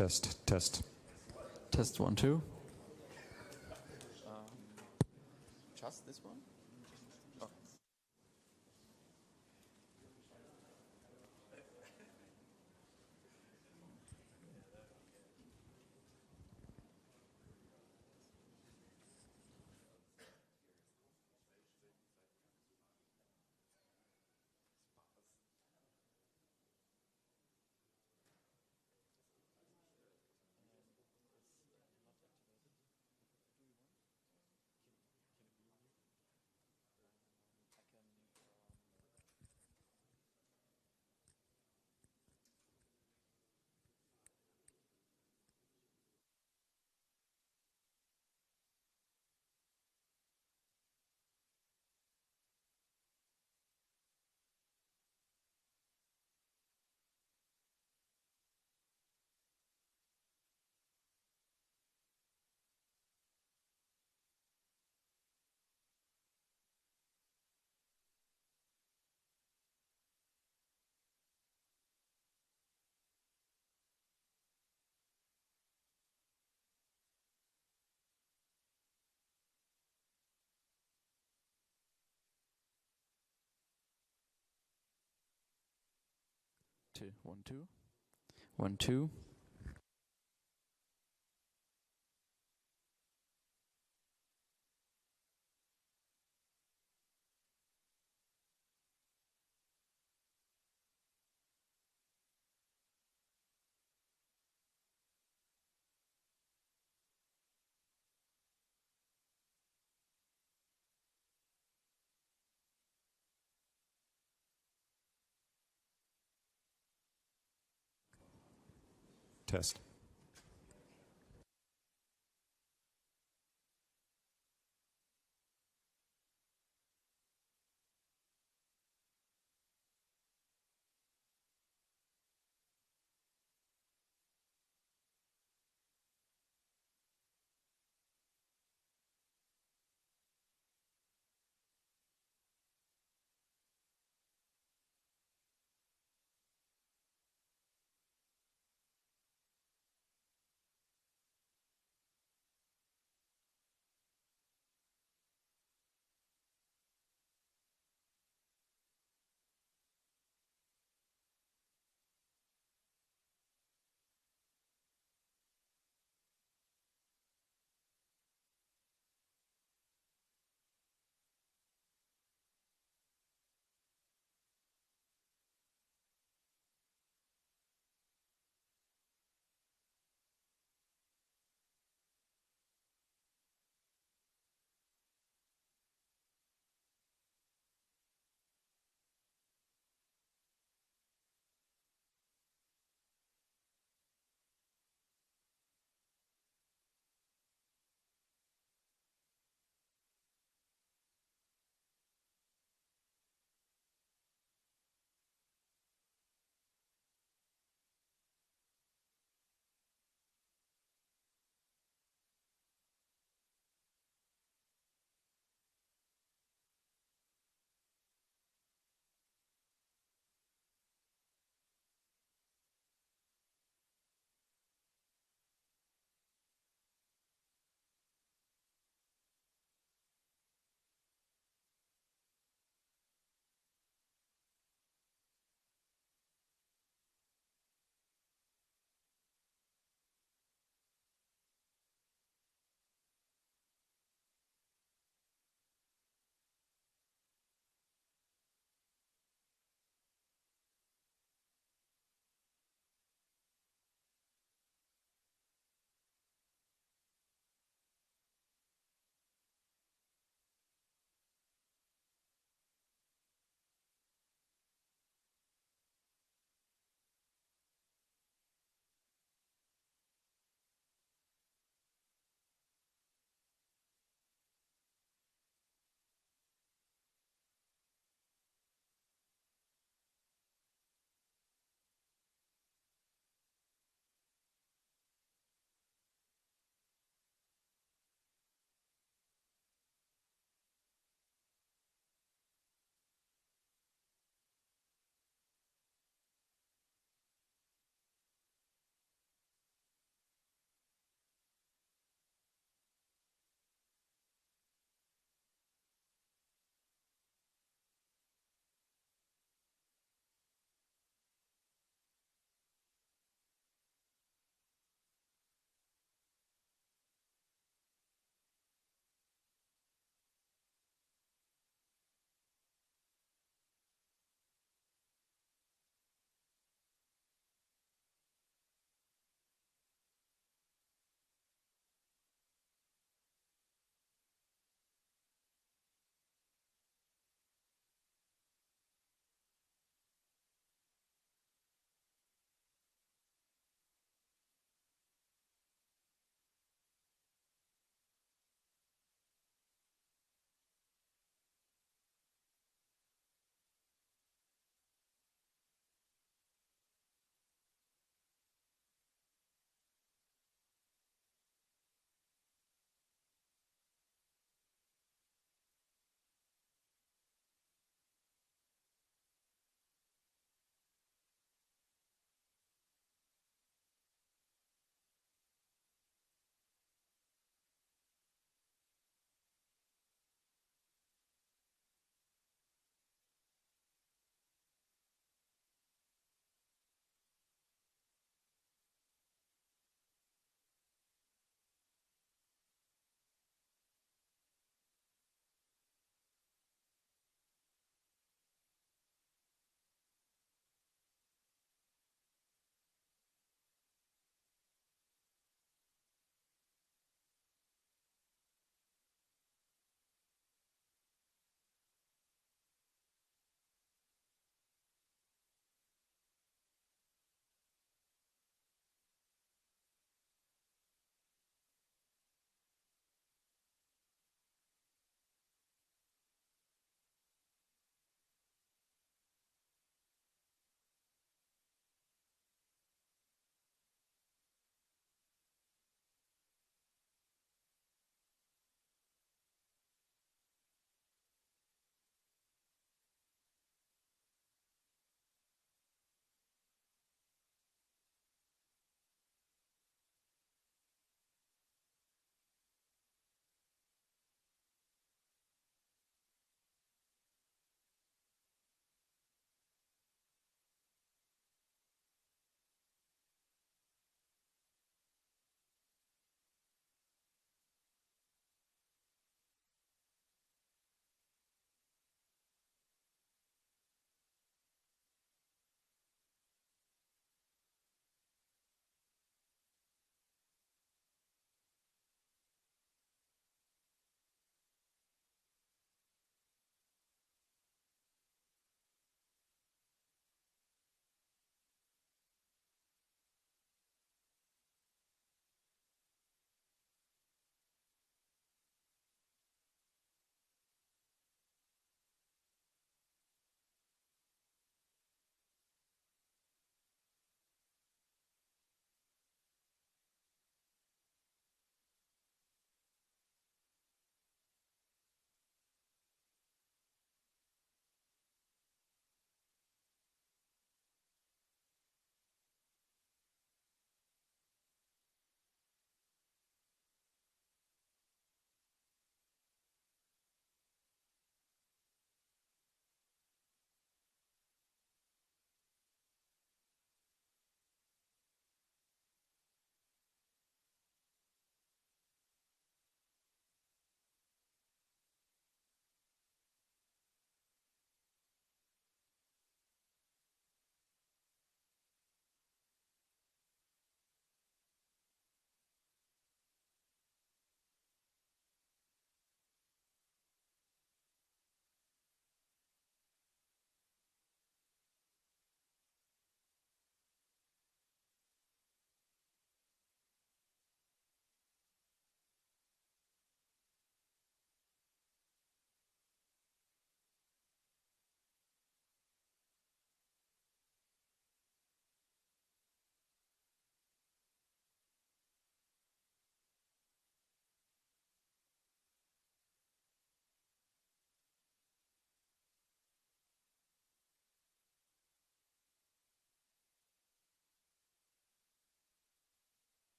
Test, test. Test 1, 2. Just this one? Oh. Two, 1, 2. 1, 2. Test.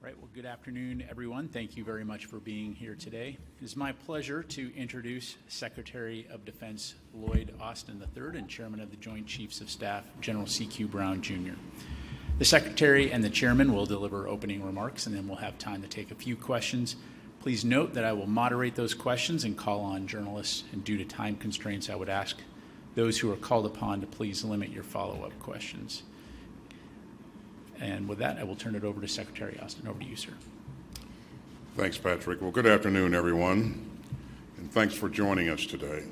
Right, well, good afternoon, everyone. Thank you very much for being here today. It is my pleasure to introduce Secretary of Defense Lloyd Austin III and Chairman of the Joint Chiefs of Staff, General C.Q. Brown, Jr. The Secretary and the Chairman will deliver opening remarks, and then we'll have time to take a few questions. Please note that I will moderate those questions and call on journalists, and due to time constraints, I would ask those who are called upon to please limit your follow-up questions. And with that, I will turn it over to Secretary Austin. Over to you, sir. Thanks, Patrick. Well, good afternoon, everyone, and thanks for joining us today.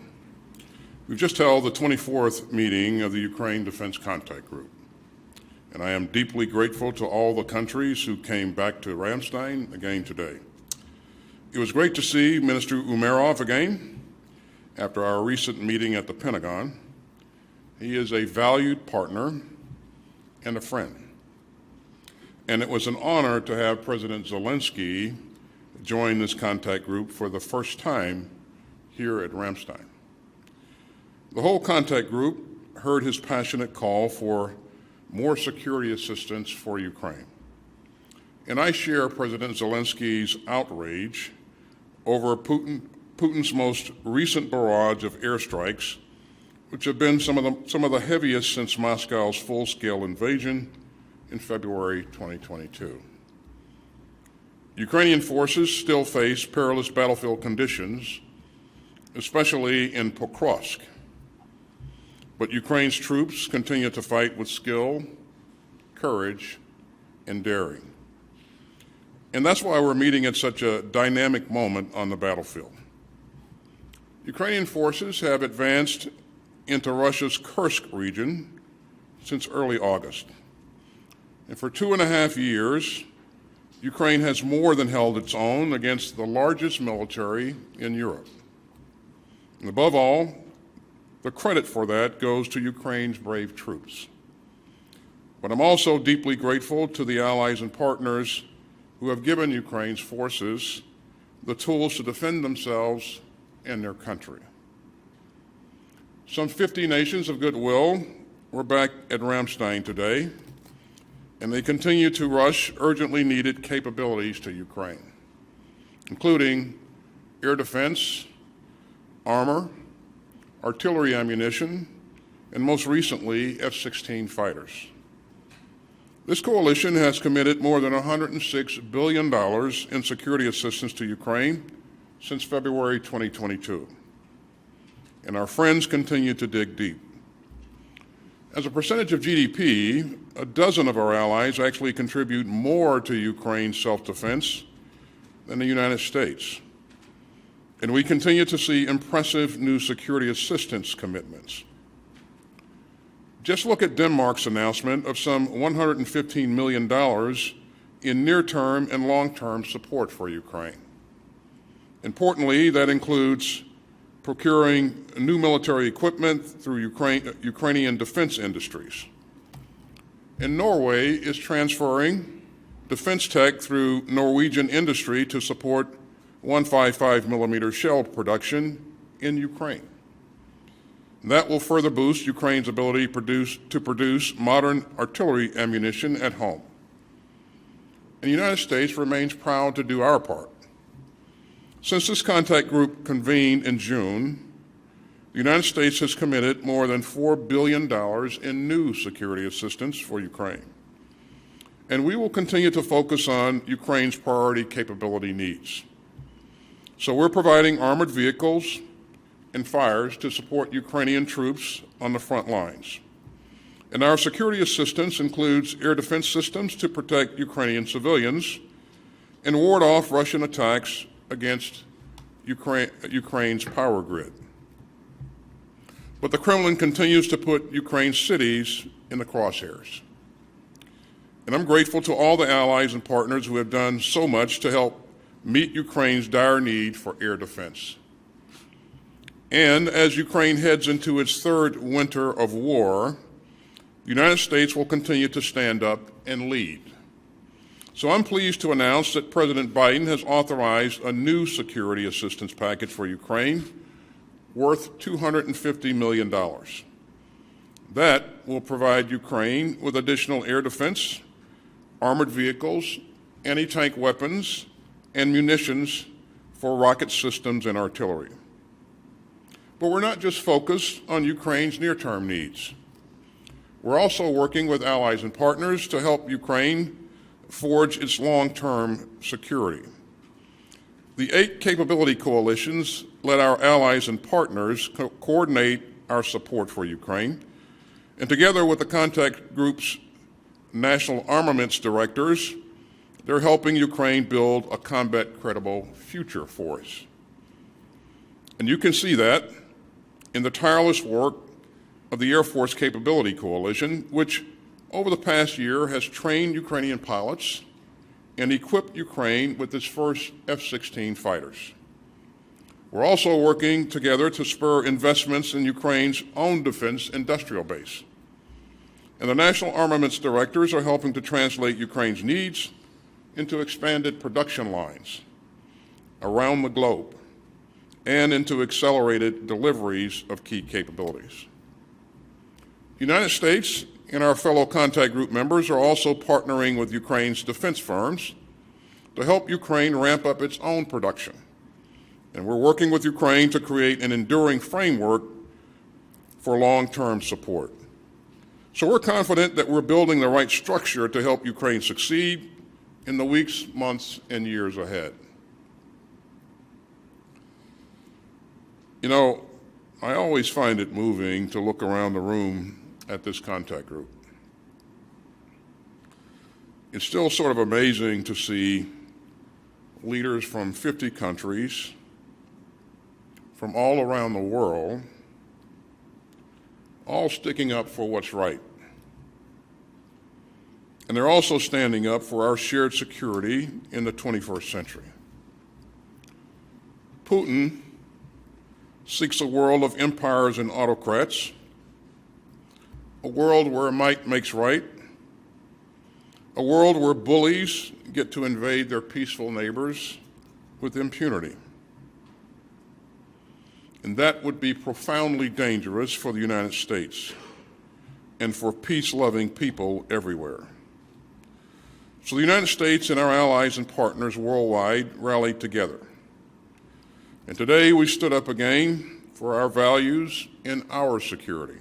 We've just held the 24th meeting of the Ukraine Defense Contact Group, and I am deeply grateful to all the countries who came back to Ramstein again today. It was great to see Minister Umerov again after our recent meeting at the Pentagon. He is a valued partner and a friend. And it was an honor to have President Zelenskyj join this contact group for the first time here at Ramstein. The whole contact group heard his passionate call for more security assistance for Ukraine. And I share President Zelenskyj's outrage over Putin's most recent barrage of airstrikes, which have been some of the heaviest since Moscow's full-scale invasion in February 2022. Ukrainian forces still face perilous battlefield conditions, especially in Pokrovsk. But Ukraine's troops continue to fight with skill, courage, and daring. And that's why we're meeting at such a dynamic moment on the battlefield. Ukrainian forces have advanced into Russia's Kursk region since early August. And for 2.5 years, Ukraine has more than held its own against the largest military in Europe. And above all, the credit for that goes to Ukraine's brave troops. But I'm also deeply grateful to the allies and partners who have given Ukraine's forces the tools to defend themselves and their country. Some 50 nations of goodwill were back at Ramstein today, and they continue to rush urgently needed capabilities to Ukraine, including air defense, armor, artillery ammunition, and most recently, F-16 fighters. This coalition has committed more than $106 billion in security assistance to Ukraine since February 2022. And our friends continue to dig deep. As a percentage of GDP, a dozen of our allies actually contribute more to Ukraine's self-defense than the United States. And we continue to see impressive new security assistance commitments. Just look at Denmark's announcement of some $115 million in near-term and long-term support for Ukraine. Importantly, that includes procuring new military equipment through Ukrainian defense industries. And Norway is transferring defense tech through Norwegian industry to support 155 millimeter shell production in Ukraine. That will further boost Ukraine's ability to produce modern artillery ammunition at home. And the United States remains proud to do our part. Since this contact group convened in June, the United States has committed more than $4 billion in new security assistance for Ukraine. And we will continue to focus on Ukraine's priority capability needs. So we're providing armored vehicles and fires to support Ukrainian troops on the front lines. And our security assistance includes air defense systems to protect Ukrainian civilians and ward off Russian attacks against Ukraine's power grid. But the Kremlin continues to put Ukraine's cities in the crosshairs. And I'm grateful to all the allies and partners who have done so much to help meet Ukraine's dire need for air defense. And as Ukraine heads into its third winter of war, the United States will continue to stand up and lead. So I'm pleased to announce that President Biden has authorized a new security assistance package for Ukraine worth $250 million. That will provide Ukraine with additional air defense, armored vehicles, anti-tank weapons, and munitions for rocket systems and artillery. But we're not just focused on Ukraine's near-term needs. We're also working with allies and partners to help Ukraine forge its long-term security. The 8 capability coalitions let our allies and partners coordinate our support for Ukraine, and together with the contact group's national armaments directors, they're helping Ukraine build a combat-credible future force. And you can see that in the tireless work of the Air Force Capability Coalition, which over the past year has trained Ukrainian pilots and equipped Ukraine with its first F-16 fighters. We're also working together to spur investments in Ukraine's own defense industrial base. And the national armaments directors are helping to translate Ukraine's needs into expanded production lines around the globe and into accelerated deliveries of key capabilities. The United States and our fellow contact group members are also partnering with Ukraine's defense firms to help Ukraine ramp up its own production. And we're working with Ukraine to create an enduring framework for long-term support. So we're confident that we're building the right structure to help Ukraine succeed in the weeks, months, and years ahead. You know, I always find it moving to look around the room at this contact group. It's still sort of amazing to see leaders from 50 countries, from all around the world, all sticking up for what's right. And they're also standing up for our shared security in the 21st century. Putin seeks a world of empires and autocrats, a world where might makes right, a world where bullies get to invade their peaceful neighbors with impunity. And that would be profoundly dangerous for the United States and for peace-loving people everywhere. So the United States and our allies and partners worldwide rallied together. And today we stood up again for our values and our security.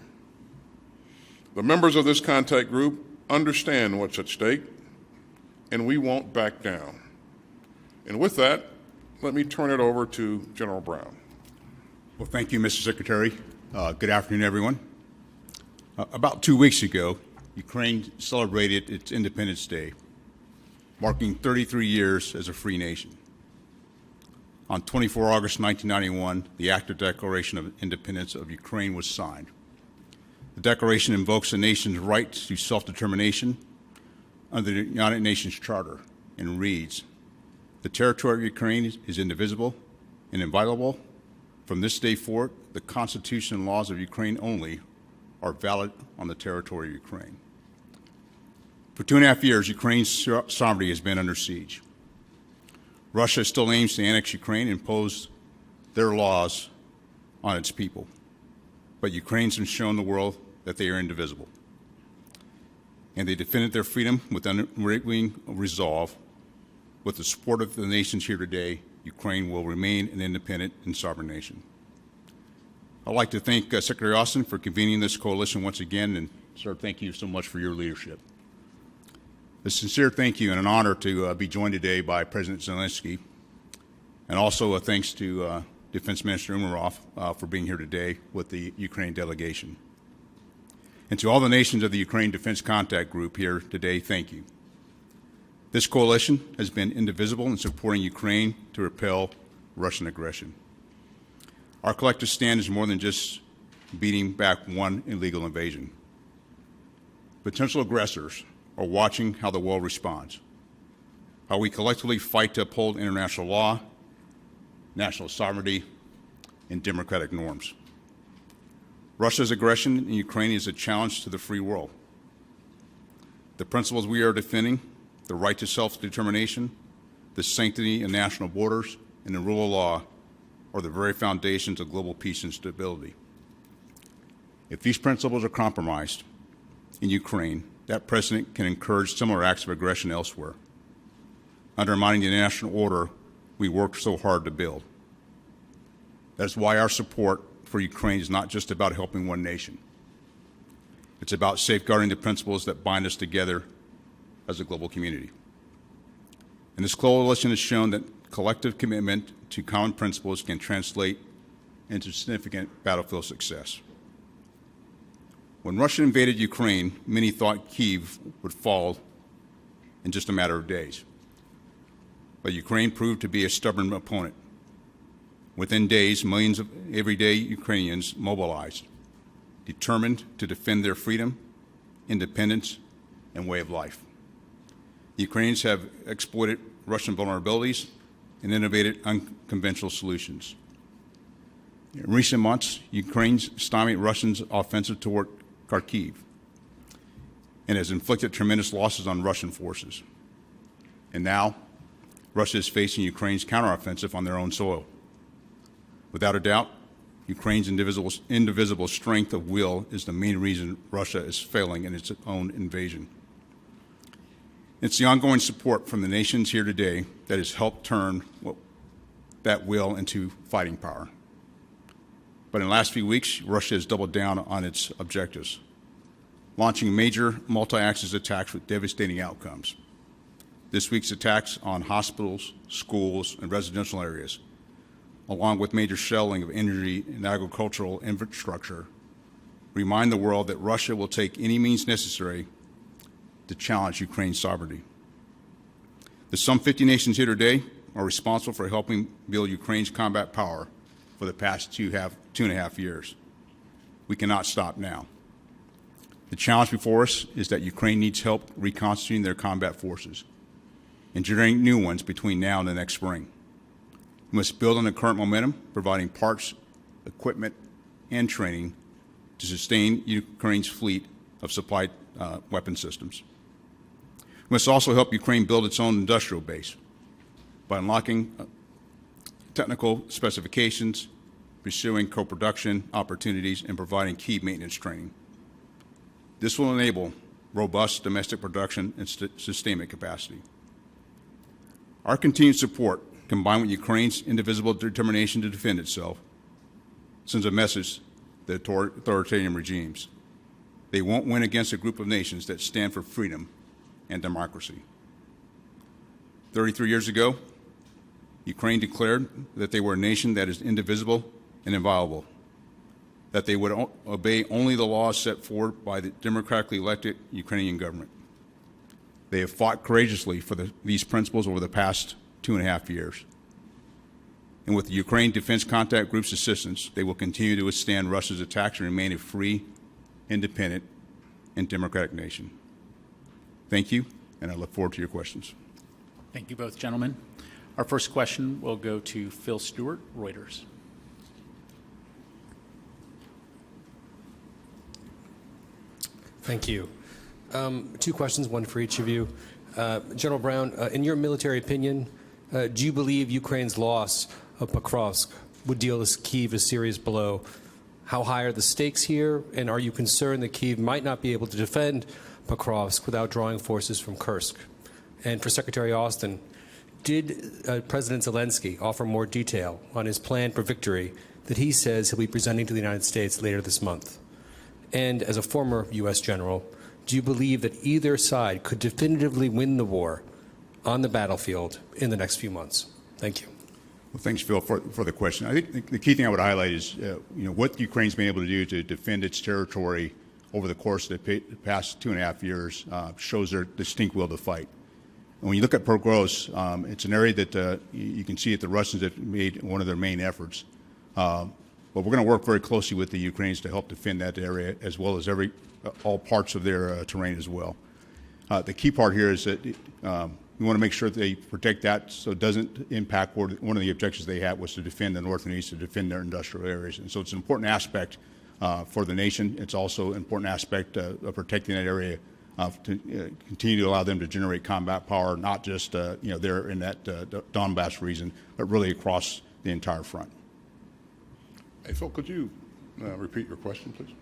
The members of this contact group understand what's at stake, and we won't back down. And with that, let me turn it over to General Brown. Well, thank you, Mr. Secretary. Good afternoon, everyone. About 2 weeks ago, Ukraine celebrated its Independence Day, marking 33 years as a free nation. On 24 August 1991, the Act of Declaration of Independence of Ukraine was signed. The declaration invokes the nation's right to self-determination under the United Nations Charter and reads, "The territory of Ukraine is indivisible and inviolable. From this day forward, the Constitution and laws of Ukraine only are valid on the territory of Ukraine." For 2.5 years, Ukraine's sovereignty has been under siege. Russia still aims to annex Ukraine and impose their laws on its people. But Ukrainians have shown the world that they are indivisible. And they defended their freedom with unwavering resolve. With the support of the nations here today, Ukraine will remain an independent and sovereign nation. I'd like to thank Secretary Austin for convening this coalition once again, and sir, thank you so much for your leadership. A sincere thank you and an honor to be joined today by President Zelenskyj, and also a thanks to Defense Minister Umerov for being here today with the Ukraine delegation. And to all the nations of the Ukraine Defense Contact Group here today, thank you. This coalition has been indivisible in supporting Ukraine to repel Russian aggression. Our collective stand is more than just beating back one illegal invasion. Potential aggressors are watching how the world responds, how we collectively fight to uphold international law, national sovereignty, and democratic norms. Russia's aggression in Ukraine is a challenge to the free world. The principles we are defending, the right to self-determination, the sanctity of national borders, and the rule of law, are the very foundations of global peace and stability. If these principles are compromised in Ukraine, that precedent can encourage similar acts of aggression elsewhere. undermining the international order we worked so hard to build. That's why our support for Ukraine is not just about helping one nation. It's about safeguarding the principles that bind us together as a global community. And this coalition has shown that collective commitment to common principles can translate into significant battlefield success. When Russia invaded Ukraine, many thought Kyiv would fall in just a matter of days. But Ukraine proved to be a stubborn opponent. Within days, millions of everyday Ukrainians mobilized, determined to defend their freedom, independence, and way of life. The Ukrainians have exploited Russian vulnerabilities and innovated unconventional solutions. In recent months, Ukraine stymied Russians' offensive toward Kharkiv and has inflicted tremendous losses on Russian forces. And now, Russia is facing Ukraine's counteroffensive on their own soil. Without a doubt, Ukraine's indivisible strength of will is the main reason Russia is failing in its own invasion. It's the ongoing support from the nations here today that has helped turn that will into fighting power. But in the last few weeks, Russia has doubled down on its objectives, launching major multi-axis attacks with devastating outcomes. This week's attacks on hospitals, schools, and residential areas, along with major shelling of energy and agricultural infrastructure, remind the world that Russia will take any means necessary to challenge Ukraine's sovereignty. The some 50 nations here today are responsible for helping build Ukraine's combat power for the past two and a half years. We cannot stop now. The challenge before us is that Ukraine needs help reconstituting their combat forces and generating new ones between now and the next spring. We must build on the current momentum, providing parts, equipment, and training to sustain Ukraine's fleet of supplied weapon systems. We must also help Ukraine build its own industrial base by unlocking technical specifications, pursuing co-production opportunities, and providing key maintenance training. This will enable robust domestic production and sustainment capacity. Our continued support, combined with Ukraine's indivisible determination to defend itself, sends a message to authoritarian regimes. They won't win against a group of nations that stand for freedom and democracy. 33 years ago, Ukraine declared that they were a nation that is indivisible and inviolable, that they would obey only the laws set forward by the democratically elected Ukrainian government. They have fought courageously for these principles over the past 2.5 years. And with the Ukraine Defense Contact Group's assistance, they will continue to withstand Russia's attacks and remain a free, independent, and democratic nation. Thank you, and I look forward to your questions. Thank you both, gentlemen. Our first question will go to Phil Stewart, Reuters. Thank you. Two questions, one for each of you. General Brown, in your military opinion, do you believe Ukraine's loss of Pokrovsk would deal Kyiv a serious blow? How high are the stakes here, and are you concerned that Kyiv might not be able to defend Pokrovsk without drawing forces from Kursk? And for Secretary Austin, did President Zelenskyj offer more detail on his plan for victory that he says he'll be presenting to the United States later this month? And as a former U.S. general, do you believe that either side could definitively win the war on the battlefield in the next few months? Thank you. Well, thanks, Phil, for the question. I think the key thing I would highlight is what Ukraine's been able to do to defend its territory over the course of the past 2.5 years shows their distinct will to fight. And when you look at Pokrovsk, it's an area that you can see that the Russians have made one of their main efforts. But we're going to work very closely with the Ukrainians to help defend that area, as well as all parts of their terrain as well. The key part here is that we want to make sure that they protect that so it doesn't impact one of the objectives they had was to defend the north and east, to defend their industrial areas. And so it's an important aspect for the nation. It's also an important aspect of protecting that area to continue to allow them to generate combat power, not just there in that Donbass region, but really across the entire front. Hey, Phil, could you repeat your question, please?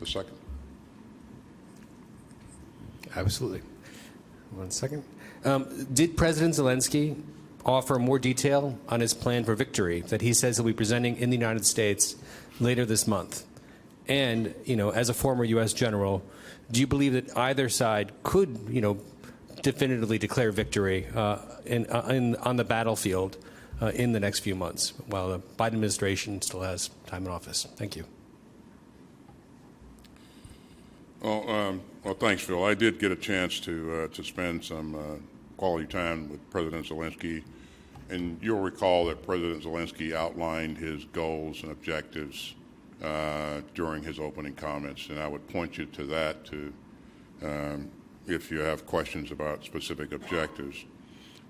The second. Absolutely. 1 second. Did President Zelensky offer more detail on his plan for victory that he says he'll be presenting in the United States later this month? And, as a former U.S. general, do you believe that either side could, definitively declare victory on the battlefield in the next few months while the Biden administration still has time in office? Thank you. Well, thanks, Phil. I did get a chance to spend some quality time with President Zelensky, and you'll recall that President Zelensky outlined his goals and objectives during his opening comments, and I would point you to that if you have questions about specific objectives.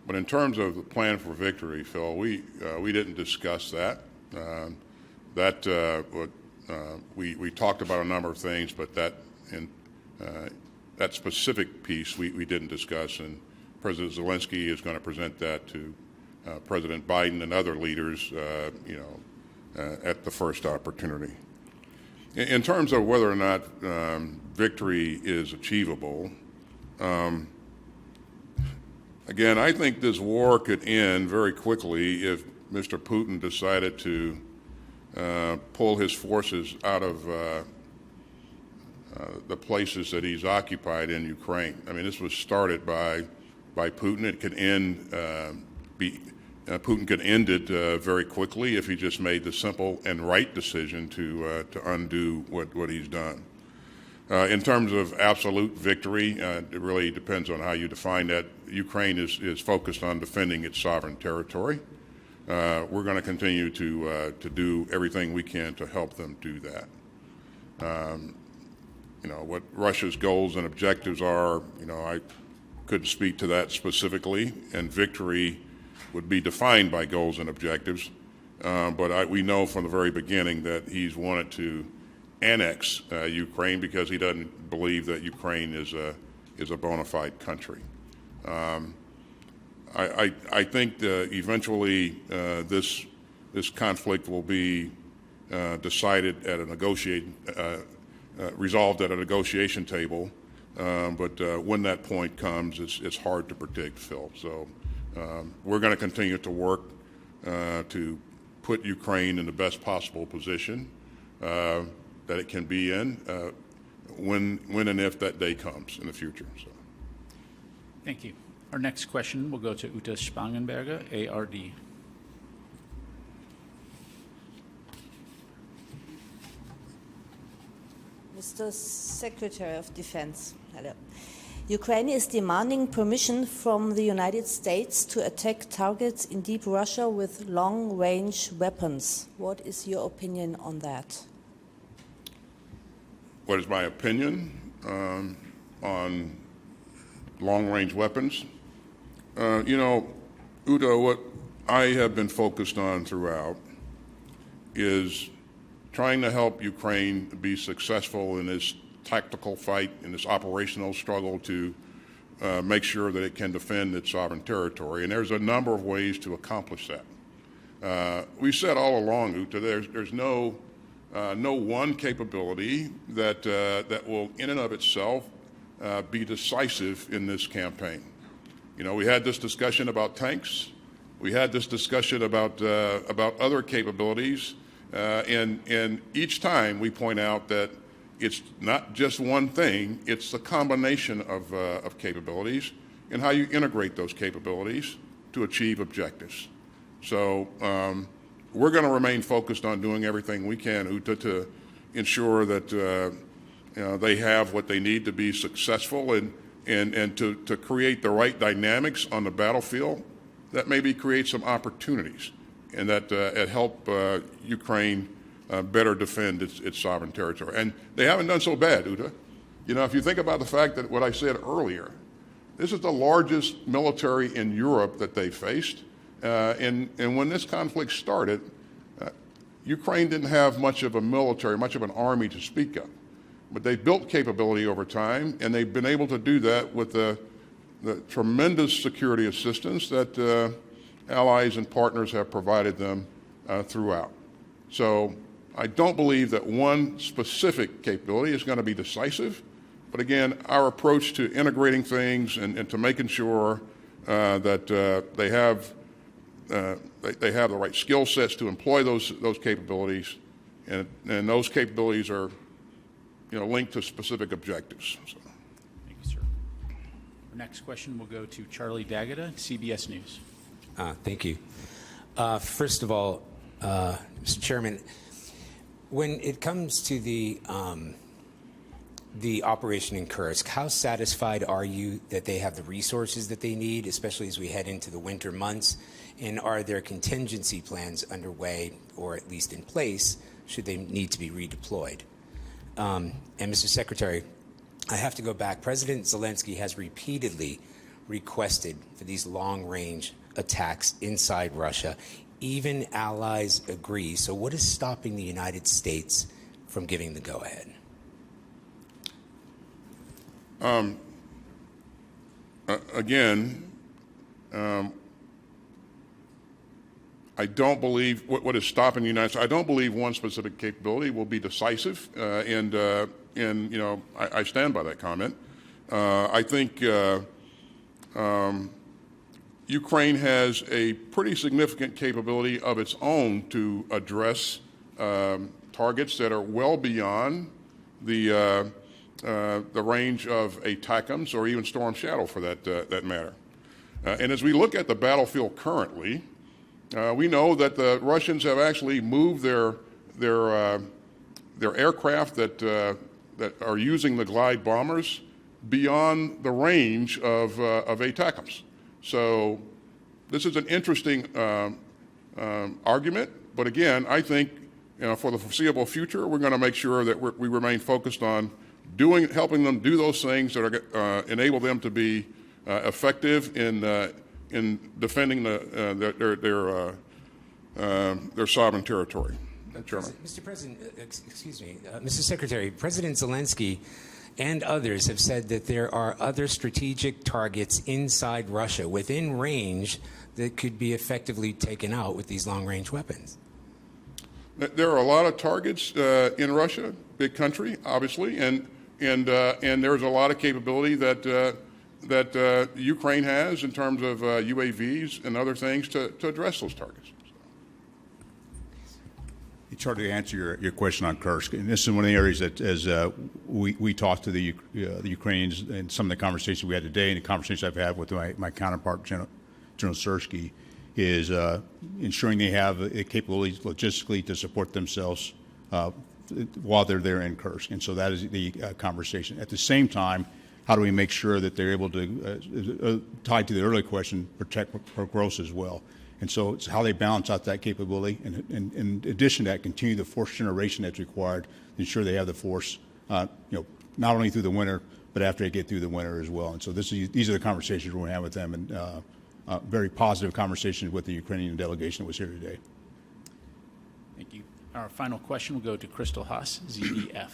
But in terms of the plan for victory, Phil, we didn't discuss that. We talked about a number of things, but that specific piece we didn't discuss, and President Zelensky is going to present that to President Biden and other leaders, at the first opportunity. In terms of whether or not victory is achievable, again, I think this war could end very quickly if Mr. Putin decided to pull his forces out of the places that he's occupied in Ukraine. I mean, this was started by Putin. It could end. Putin could end it very quickly if he just made the simple and right decision to undo what he's done. In terms of absolute victory, it really depends on how you define that. Ukraine is focused on defending its sovereign territory. We're going to continue to do everything we can to help them do that. What Russia's goals and objectives are, I couldn't speak to that specifically, and victory would be defined by goals and objectives. But we know from the very beginning that he's wanted to annex Ukraine because he doesn't believe that Ukraine is a bona fide country. I think eventually this conflict will be decided at a resolved at a negotiation table. But when that point comes, it's hard to predict, Phil. So we're going to continue to work to put Ukraine in the best possible position that it can be in when and if that day comes in the future. So. Thank you. Our next question will go to Uta Spangenberger, ARD. Mr. Secretary of Defense, hello. Ukraine is demanding permission from the United States to attack targets in deep Russia with long-range weapons. What is your opinion on that? What is my opinion on long-range weapons? Uta, what I have been focused on throughout is trying to help Ukraine be successful in this tactical fight, in this operational struggle to make sure that it can defend its sovereign territory. And there's a number of ways to accomplish that. We said all along, Uta, there's no one capability that will in and of itself be decisive in this campaign. We had this discussion about tanks. We had this discussion about other capabilities. And each time we point out that it's not just one thing, it's the combination of capabilities and how you integrate those capabilities to achieve objectives. So we're going to remain focused on doing everything we can, Uta, to ensure that they have what they need to be successful and to create the right dynamics on the battlefield that maybe create some opportunities and that help Ukraine better defend its sovereign territory. And they haven't done so bad, Uta. If you think about the fact that what I said earlier, this is the largest military in Europe that they faced. And when this conflict started, Ukraine didn't have much of a military, much of an army to speak of. But they built capability over time, and they've been able to do that with the tremendous security assistance that allies and partners have provided them throughout. So I don't believe that one specific capability is going to be decisive. But again, our approach to integrating things and to making sure that they have the right skill sets to employ those capabilities, and those capabilities are, linked to specific objectives. So. Thank you, sir. Our next question will go to Charlie D'Agata, CBS News. Thank you. First of all, Mr. Chairman, when it comes to the operation in Kursk, how satisfied are you that they have the resources that they need, especially as we head into the winter months? And are there contingency plans underway, or at least in place, should they need to be redeployed? And Mr. Secretary, I have to go back. President Zelenskyj has repeatedly requested for these long-range attacks inside Russia. Even allies agree. So what is stopping the United States from giving the go-ahead? Again, I don't believe what is stopping the United States. I don't believe one specific capability will be decisive, and I stand by that comment. I think Ukraine has a pretty significant capability of its own to address targets that are well beyond the range of ATACMS or even Storm Shadow, for that matter. And as we look at the battlefield currently, we know that the Russians have actually moved their aircraft that are using the glide bombers beyond the range of ATACMS. So this is an interesting argument, but again, I think for the foreseeable future, we're going to make sure that we remain focused on helping them do those things that are enable them to be effective in defending their sovereign territory. Chairman. Mr. President, excuse me, Mr. Secretary, President Zelenskyj and others have said that there are other strategic targets inside Russia within range that could be effectively taken out with these long-range weapons. There are a lot of targets in Russia, big country, obviously, and there's a lot of capability that Ukraine has in terms of UAVs and other things to address those targets. Charlie, to answer your question on Kursk, and this is one of the areas that, as we talked to the Ukrainians and some of the conversations we had today and the conversations I've had with my counterpart, General Sersky, is ensuring they have the capabilities logistically to support themselves while they're there in Kursk. And so that is the conversation. At the same time, how do we make sure that they're able to, tied to the earlier question, protect growth as well? And so it's how they balance out that capability, and in addition to that, continue the force generation that's required to ensure they have the force, not only through the winter, but after they get through the winter as well. And so these are the conversations we're going to have with them, and very positive conversations with the Ukrainian delegation that was here today. Thank you. Our final question will go to Crystal Haas, ZDF.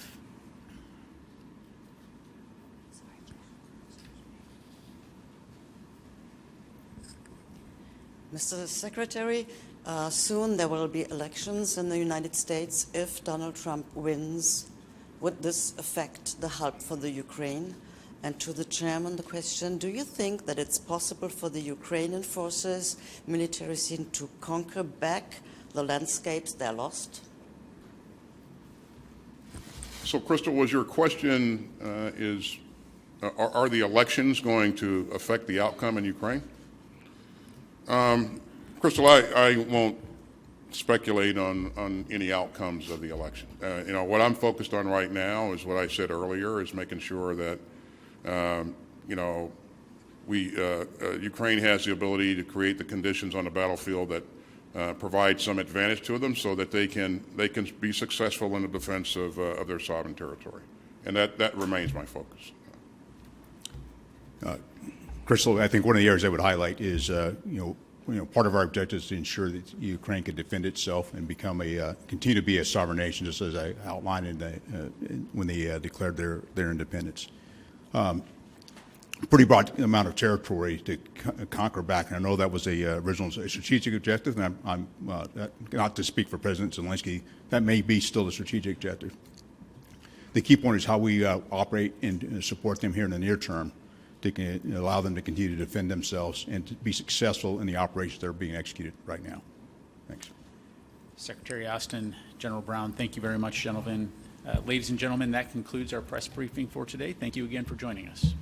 Mr. Secretary, soon there will be elections in the United States. If Donald Trump wins, would this affect the help for the Ukraine? And to the chairman, the question, do you think that it's possible for the Ukrainian forces, military scene, to conquer back the landscapes they lost? So, Crystal, was your question are the elections going to affect the outcome in Ukraine? Crystal, I won't speculate on any outcomes of the election. What I'm focused on right now is what I said earlier, is making sure that Ukraine has the ability to create the conditions on the battlefield that provide some advantage to them, so that they can be successful in the defense of their sovereign territory, and that remains my focus. Crystal, I think one of the areas I would highlight is, part of our objective is to ensure that Ukraine can defend itself and continue to be a sovereign nation, just as I outlined when they declared their independence. Pretty broad amount of territory to conquer back, and I know that was a original strategic objective, and I'm not to speak for President Zelenskyj, that may be still a strategic objective. The key point is how we operate and support them here in the near term to allow them to continue to defend themselves and to be successful in the operations that are being executed right now. Thanks. Secretary Austin, General Brown, thank you very much, gentlemen. Ladies and gentlemen, that concludes our press briefing for today. Thank you again for joining us.